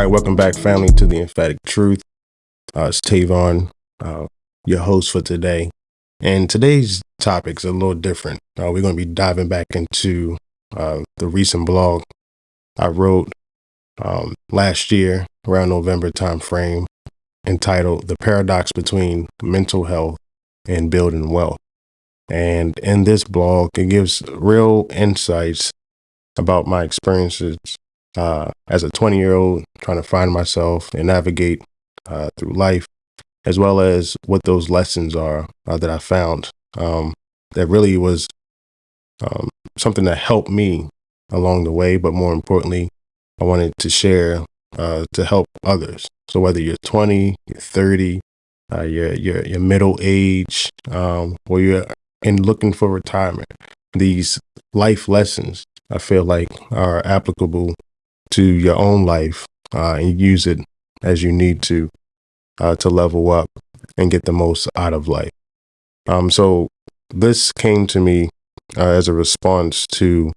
All right, welcome back, family, to the Emphatic Truth. It's Tavon, your host for today. And today's topic's a little different. We're going to be diving back into the recent blog I wrote last year around November timeframe, entitled "The Paradox Between Mental Health and Building Wealth." And in this blog, it gives real insights about my experiences as a 20-year-old trying to find myself and navigate through life, as well as what those lessons are that I found that really was something that helped me along the way. But more importantly, I wanted to share to help others. So whether you're 20, you're 30, you're middle age, or you're looking for retirement, these life lessons I feel like are applicable to your own life, and use it as you need to level up and get the most out of life. So this came to me as a response to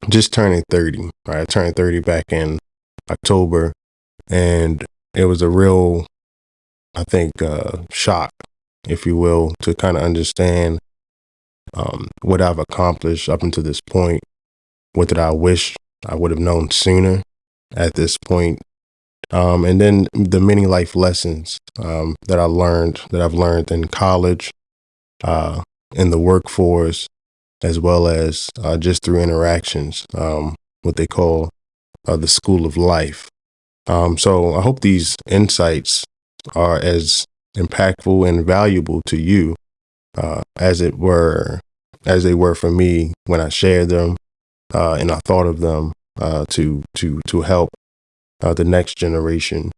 just turning 30. Right? I turned 30 back in October, and it was a real, I think, shock, if you will, to kind of understand what I've accomplished up until this point. What did I wish I would have known sooner at this point? And then the many life lessons that I've learned in college, in the workforce, as well as just through interactions, what they call the school of life. So I hope these insights are as impactful and valuable to you as they were for me when I shared them and I thought of them to help the next generation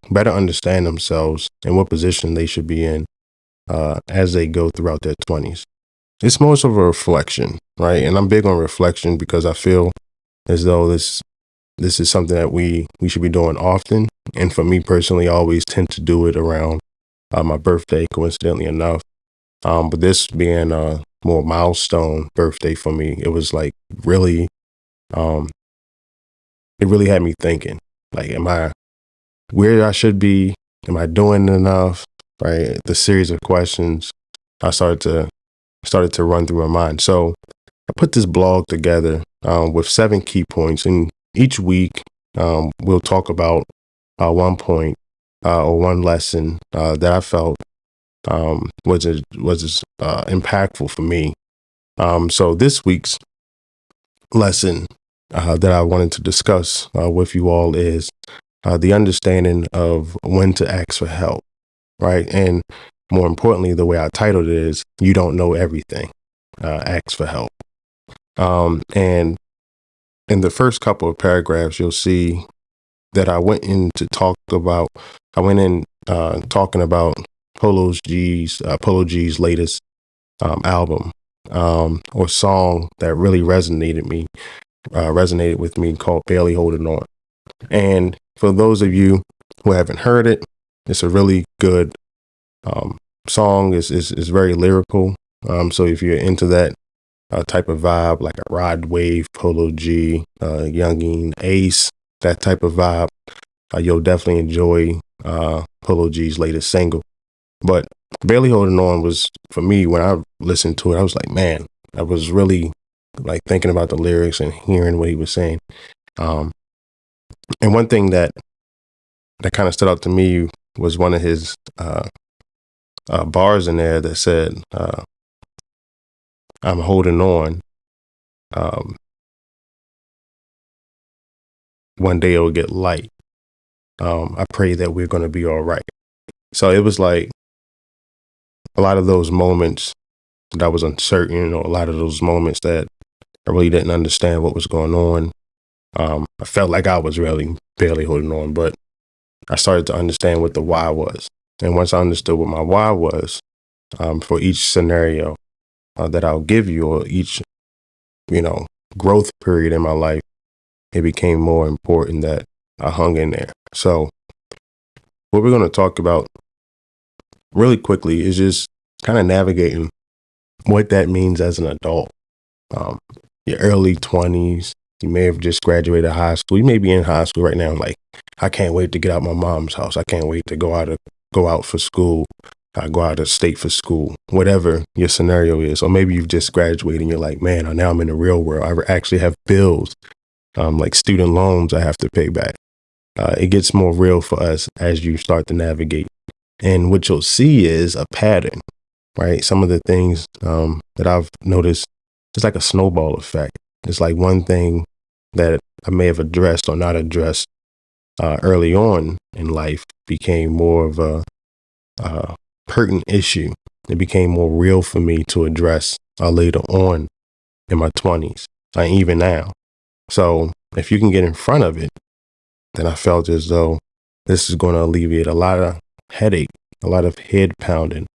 better understand themselves and what position they should be in as they go throughout their 20s. It's most of a reflection, right? And I'm big on reflection because I feel as though this is something that we should be doing often. And for me personally, I always tend to do it around my birthday, coincidentally enough. But this being a more milestone birthday for me, it was like really, it really had me thinking, like, am I where I should be? Am I doing enough? Right? The series of questions I started to run through my mind. So I put this blog together with 7 key points, and each week we'll talk about one point or one lesson that I felt was impactful for me. So this week's lesson that I wanted to discuss with you all is the understanding of when to ask for help, right? And more importantly, the way I titled it is, "You don't know everything, ask for help." And in the first couple of paragraphs, you'll see that I went in talking about Polo G's latest album or song that really resonated with me, called "Barely Holding On." And for those of you who haven't heard it, it's a really good song. Is very lyrical. So if you're into that type of vibe, like a Rod Wave, Polo G, Youngin, Ace, that type of vibe, you'll definitely enjoy Polo G's latest single. But "Barely Holding On" was, for me, when I listened to it, I was like, man, I was really like thinking about the lyrics and hearing what he was saying. And one thing that kind of stood out to me was one of his bars in there that said, "I'm holding on. One day it'll get light. I pray that we're going to be all right." So it was like a lot of those moments that I was uncertain, or a lot of those moments that I really didn't understand what was going on. I felt like I was really barely holding on, but I started to understand what the why was. And once I understood what my why was, for each scenario that I'll give you, or each, growth period in my life, it became more important that I hung in there. So what we're going to talk about really quickly is just kind of navigating what that means as an adult. Your early 20s, You may have just graduated high school. You may be in high school right now. Like, I can't wait to get out my mom's house. I can't wait to go out for school. Go out of state for school, whatever your scenario is. Or maybe you've just graduated and you're like, man, now I'm in the real world. I actually have bills, like student loans I have to pay back. It gets more real for us as you start to navigate. And what you'll see is a pattern, right? Some of the things that I've noticed, it's like a snowball effect. It's like one thing that I may have addressed or not addressed early on in life became more of a pertinent issue. It became more real for me to address later on in my 20s, even now. So if you can get in front of it, then I felt as though this is going to alleviate a lot of headache, a lot of head pounding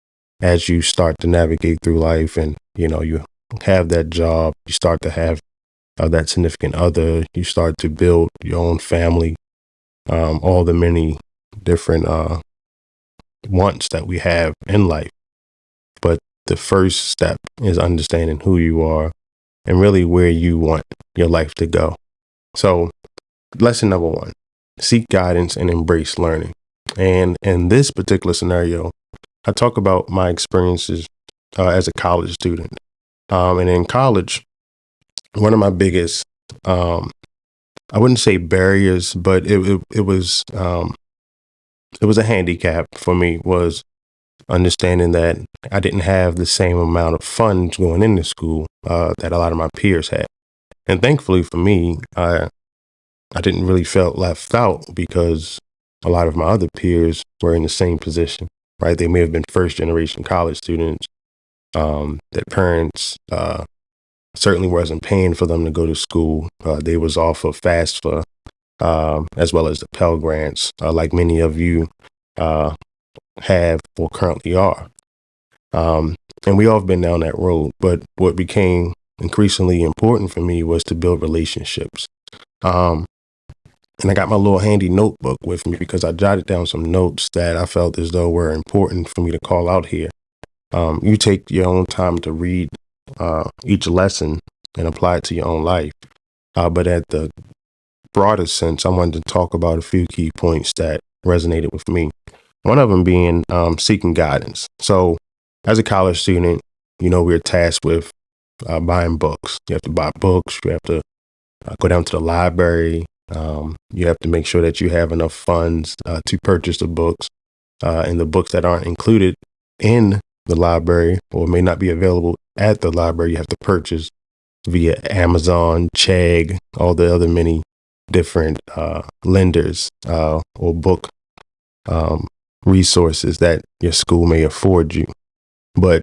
as you start to navigate through life. And, you have that job, you start to have that significant other, you start to build your own family, all the many different wants that we have in life. But the first step is understanding who you are and really where you want your life to go. So lesson number 1, seek guidance and embrace learning. And in this particular scenario, I talk about my experiences as a college student. And in college, one of my biggest, I wouldn't say barriers, but it was a handicap for me, was understanding that I didn't have the same amount of funds going into school that a lot of my peers had. And thankfully for me, I didn't really felt left out because a lot of my other peers were in the same position, right? They may have been first generation college students. Their parents certainly wasn't paying for them to go to school. They was off of FAFSA, as well as the Pell Grants, like many of you have or currently are. And we all have been down that road. But what became increasingly important for me was to build relationships. And I got my little handy notebook with me because I jotted down some notes that I felt as though were important for me to call out here. You take your own time to read each lesson and apply it to your own life. But at the broader sense, I wanted to talk about a few key points that resonated with me. One of them being seeking guidance. So as a college student, we're tasked with buying books. You have to buy books. You have to go down to the library. You have to make sure that you have enough funds to purchase the books. And the books that aren't included in the library or may not be available at the library, you have to purchase via Amazon, Chegg, all the other many different lenders or book resources that your school may afford you. But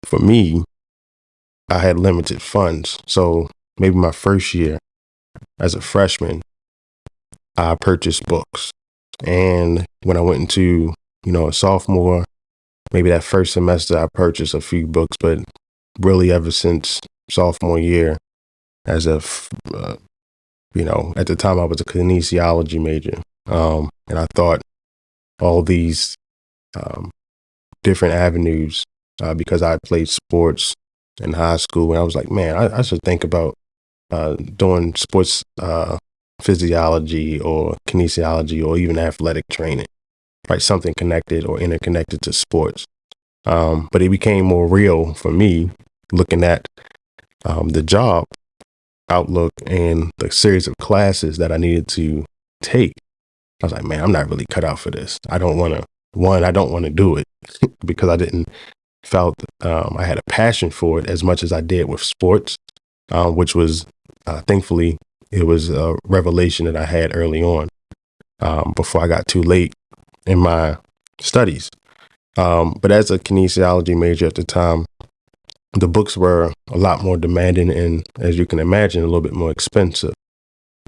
for me, I had limited funds. So maybe my first year as a freshman, I purchased books. And when I went into, a sophomore, maybe that first semester, I purchased a few books, but really ever since sophomore year, as a, at the time I was a kinesiology major. And I thought all these different avenues because I played sports in high school. And I was like, man, I should think about doing sports physiology or kinesiology or even athletic training, right? Something connected or interconnected to sports. But it became more real for me looking at the job outlook and the series of classes that I needed to take. I was like, man, I'm not really cut out for this. I don't want to do it because I didn't felt I had a passion for it as much as I did with sports, which was thankfully it was a revelation that I had early on before I got too late in my studies. But as a kinesiology major at the time, the books were a lot more demanding and, as you can imagine, a little bit more expensive.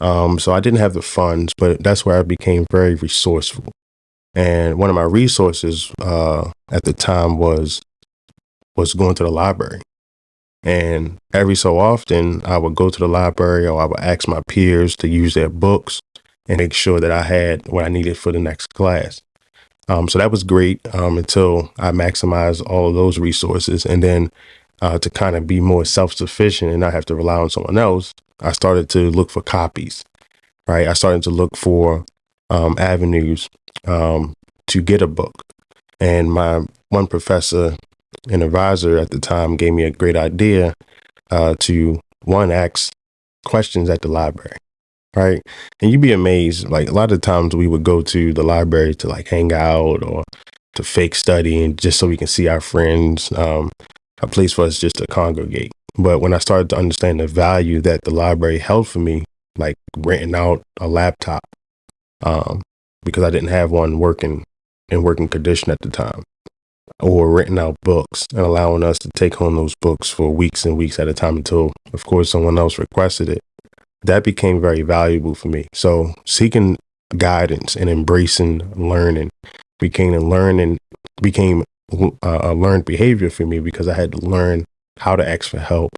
So I didn't have the funds, but that's where I became very resourceful. And one of my resources at the time was going to the library. And every so often, I would go to the library or I would ask my peers to use their books and make sure that I had what I needed for the next class. So that was great until I maximized all of those resources. And then to kind of be more self-sufficient and not have to rely on someone else, I started to look for copies, right? I started to look for avenues to get a book. And my one professor and advisor at the time gave me a great idea to one, ask questions at the library, right? And you'd be amazed. Like a lot of times we would go to the library to like hang out or to fake study and just so we can see our friends, a place for us just to congregate. But when I started to understand the value that the library held for me, like renting out a laptop, because I didn't have one working in working condition at the time, or renting out books and allowing us to take home those books for weeks and weeks at a time until, of course, someone else requested it. That became very valuable for me. So seeking guidance and embracing learning became a learned behavior for me, because I had to learn how to ask for help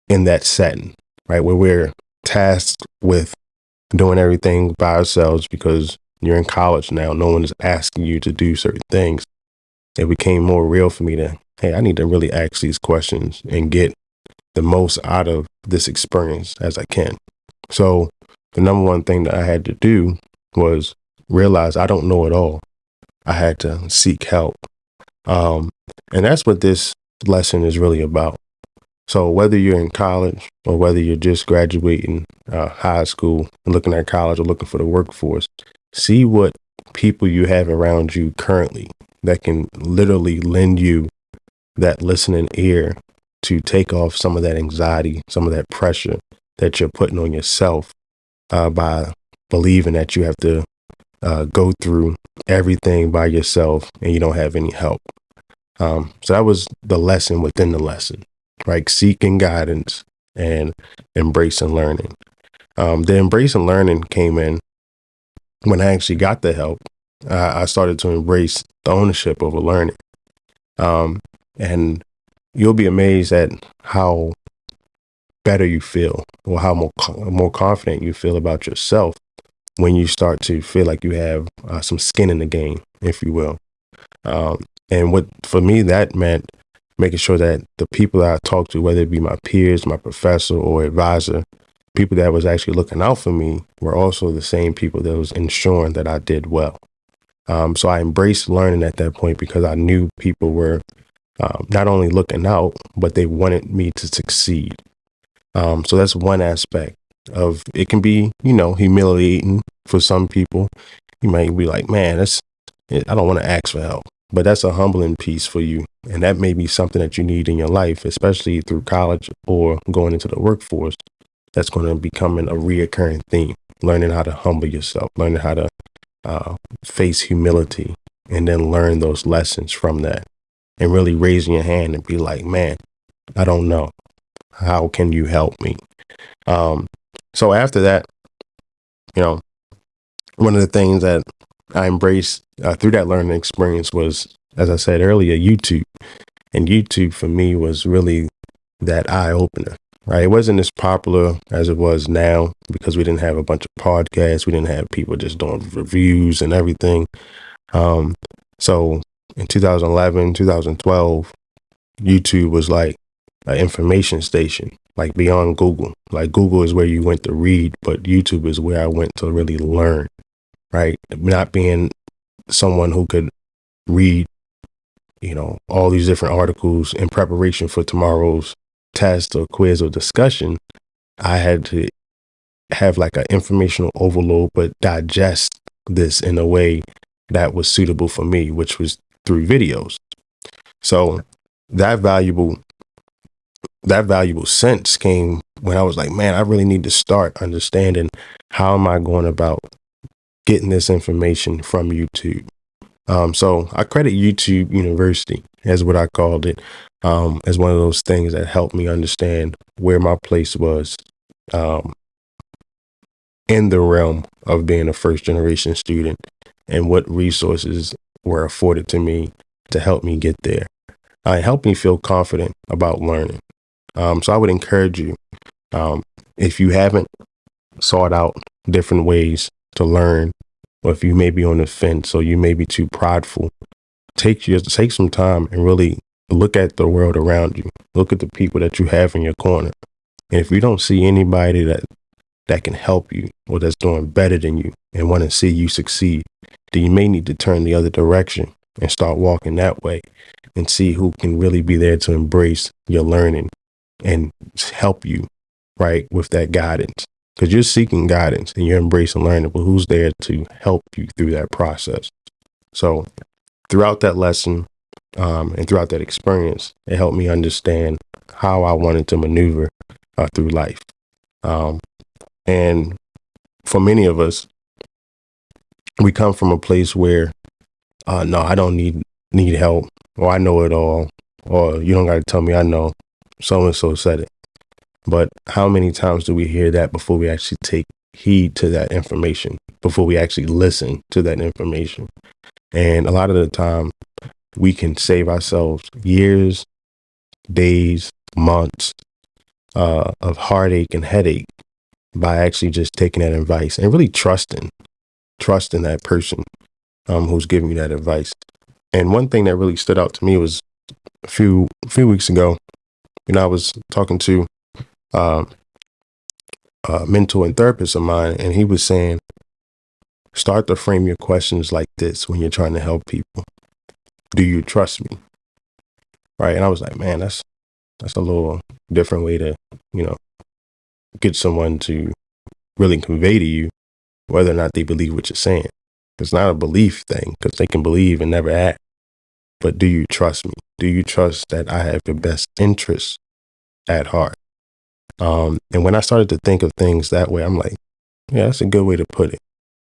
in that setting, right? Where we're tasked with doing everything by ourselves because you're in college now. No one is asking you to do certain things. It became more real for me to, hey, I need to really ask these questions and get the most out of this experience as I can. So the number one thing that I had to do was realize I don't know it all. I had to seek help. And that's what this lesson is really about. So whether you're in college or whether you're just graduating high school and looking at college or looking for the workforce, see what people you have around you currently that can literally lend you that listening ear to take off some of that anxiety, some of that pressure that you're putting on yourself by believing that you have to go through everything by yourself and you don't have any help. So that was the lesson within the lesson, right? Seeking guidance and embracing learning. The embracing learning came in when I actually got the help. I started to embrace the ownership over learning. And you'll be amazed at how better you feel, or how more confident you feel about yourself when you start to feel like you have some skin in the game, if you will. And what, for me, that meant making sure that the people that I talked to, whether it be my peers, my professor or advisor, people that was actually looking out for me, were also the same people that was ensuring that I did well. So I embraced learning at that point because I knew people were not only looking out, but they wanted me to succeed. So that's one aspect of it. Can be, humiliating for some people. You might be like, man, I don't want to ask for help, but that's a humbling piece for you. And that may be something that you need in your life, especially through college or going into the workforce. That's going to become a reoccurring theme, learning how to humble yourself, learning how to face humility, and then learn those lessons from that, and really raising your hand and be like, man, I don't know. How can you help me? So after that, one of the things that I embraced through that learning experience was, as I said earlier, YouTube. And YouTube for me was really that eye opener, right? It wasn't as popular as it was now because we didn't have a bunch of podcasts. We didn't have people just doing reviews and everything. So in 2011, 2012, YouTube was like an information station, like beyond Google. Like Google is where you went to read, but YouTube is where I went to really learn, right? Not being someone who could read, all these different articles in preparation for tomorrow's test or quiz or discussion. I had to have like an informational overload, but digest this in a way that was suitable for me, which was through videos. So that valuable sense came when I was like, man, I really need to start understanding how am I going about getting this information from YouTube. So I credit YouTube University, as what I called it, as one of those things that helped me understand where my place was in the realm of being a first generation student and what resources were afforded to me to help me get there. It helped me feel confident about learning. So I would encourage you, if you haven't sought out different ways to learn, or if you may be on the fence or you may be too prideful, take some time and really look at the world around you. Look at the people that you have in your corner. And if you don't see anybody that can help you or that's doing better than you and want to see you succeed, then you may need to turn the other direction and start walking that way and see who can really be there to embrace your learning and help you, right, with that guidance. Because you're seeking guidance and you're embracing learning, but who's there to help you through that process? So throughout that lesson and throughout that experience, it helped me understand how I wanted to maneuver through life. And for many of us, we come from a place where, no, I don't need help, or I know it all, or you don't got to tell me I know. So and so said it. But how many times do we hear that before we actually take heed to that information, before we actually listen to that information? And a lot of the time, we can save ourselves years, days, months of heartache and headache by actually just taking that advice and really trusting that person who's giving you that advice. And one thing that really stood out to me was a few weeks ago, I was talking to a mentor and therapist of mine, and he was saying, start to frame your questions like this when you're trying to help people. Do you trust me? Right. And I was like, man, that's a little different way to, get someone to really convey to you whether or not they believe what you're saying. It's not a belief thing, because they can believe and never act. But do you trust me? Do you trust that I have your best interests at heart? And when I started to think of things that way, I'm like, yeah, that's a good way to put it.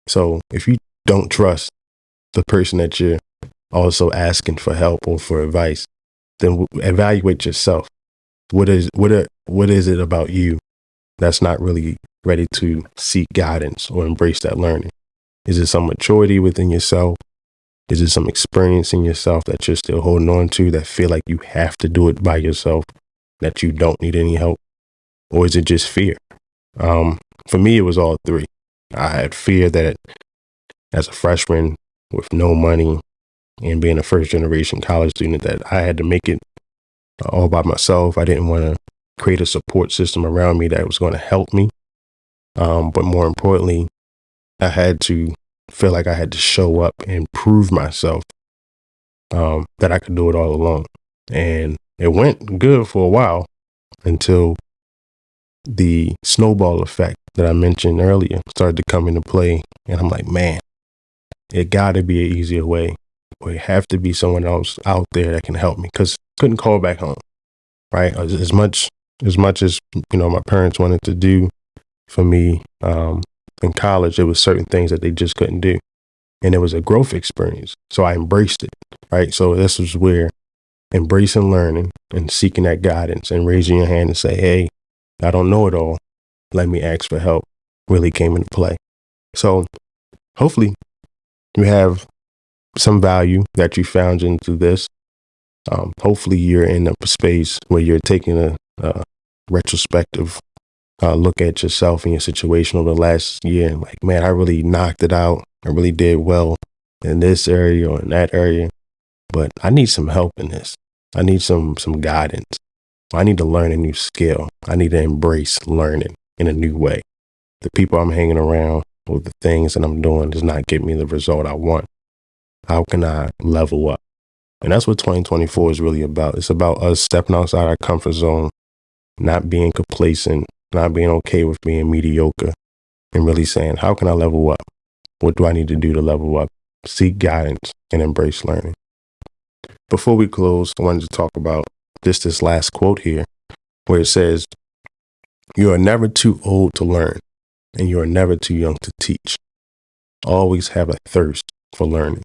So if you don't trust the person that you're also asking for help or for advice, then evaluate yourself. What is it about you that's not really ready to seek guidance or embrace that learning? Is it some maturity within yourself? Is it some experience in yourself that you're still holding on to, that feel like you have to do it by yourself, that you don't need any help? Or is it just fear? For me, it was all three. I had fear that as a freshman with no money and being a first generation college student, that I had to make it all by myself. I didn't want to create a support system around me that was going to help me. But more importantly, I had to feel like I had to show up and prove myself that I could do it all alone. And it went good for a while until the snowball effect that I mentioned earlier started to come into play. And I'm like, man, it got to be an easier way, or it have to be someone else out there that can help me, because I couldn't call back home, right? As much as my parents wanted to do for me in college, there was certain things that they just couldn't do. And it was a growth experience. So I embraced it, right? So this was where embracing learning and seeking that guidance and raising your hand and say, hey, I don't know it all, let me ask for help, really came into play. So hopefully you have some value that you found into this. Hopefully you're in a space where you're taking a retrospective look at yourself and your situation over the last year, and like, man, I really knocked it out. I really did well in this area or in that area, but I need some help in this. I need some guidance. I need to learn a new skill. I need to embrace learning in a new way. The people I'm hanging around or the things that I'm doing does not get me the result I want. How can I level up? And that's what 2024 is really about. It's about us stepping outside our comfort zone, not being complacent, not being okay with being mediocre, and really saying, how can I level up? What do I need to do to level up? Seek guidance and embrace learning. Before we close, I wanted to talk about this last quote here, where it says, you are never too old to learn, and you are never too young to teach. Always have a thirst for learning.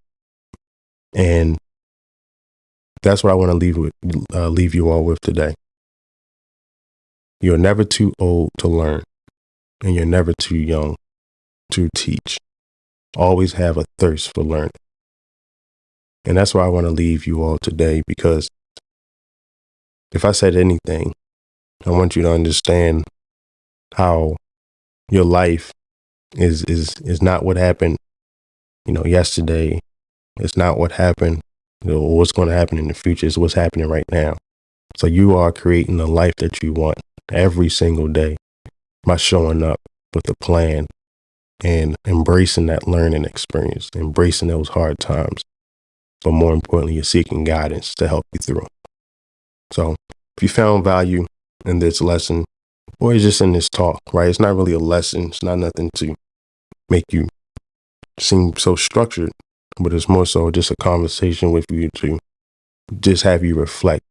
And that's what I want to leave you all with today. You're never too old to learn, and you're never too young to teach. Always have a thirst for learning. And that's why I want to leave you all today, because if I said anything, I want you to understand how your life is not what happened, yesterday. It's not what happened, or what's going to happen in the future. It's what's happening right now. So you are creating the life that you want. every single day by showing up with a plan and embracing that learning experience, embracing those hard times. But more importantly, you're seeking guidance to help you through. So if you found value in this lesson, or it's just in this talk, right? It's not really a lesson. It's not nothing to make you seem so structured, but it's more so just a conversation with you to just have you reflect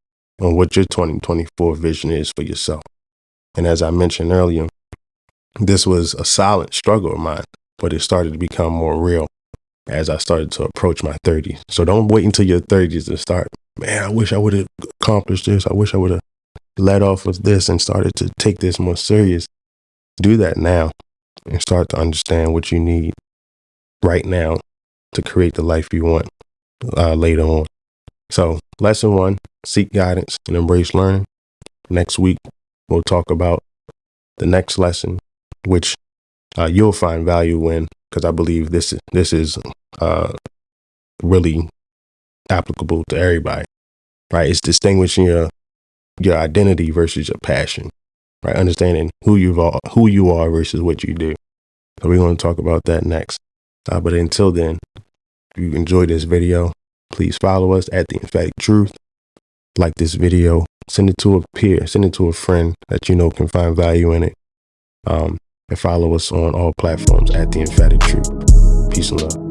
on what your 2024 vision is for yourself. And as I mentioned earlier, this was a silent struggle of mine, but it started to become more real as I started to approach my 30s. So don't wait until your 30s to start, man, I wish I would have accomplished this. I wish I would have let off with this and started to take this more serious. Do that now and start to understand what you need right now to create the life you want later on. So lesson 1, seek guidance and embrace learning. Next week, we'll talk about the next lesson, which you'll find value in, because I believe this is really applicable to everybody, right? It's distinguishing your identity versus your passion, right? Understanding who you are versus what you do. So we're going to talk about that next. But until then, if you enjoyed this video, please follow us at The Emphatic Truth. Like this video, send it to a peer, send it to a friend that you know can find value in it. And follow us on all platforms at The Emphatic Truth. Peace and love.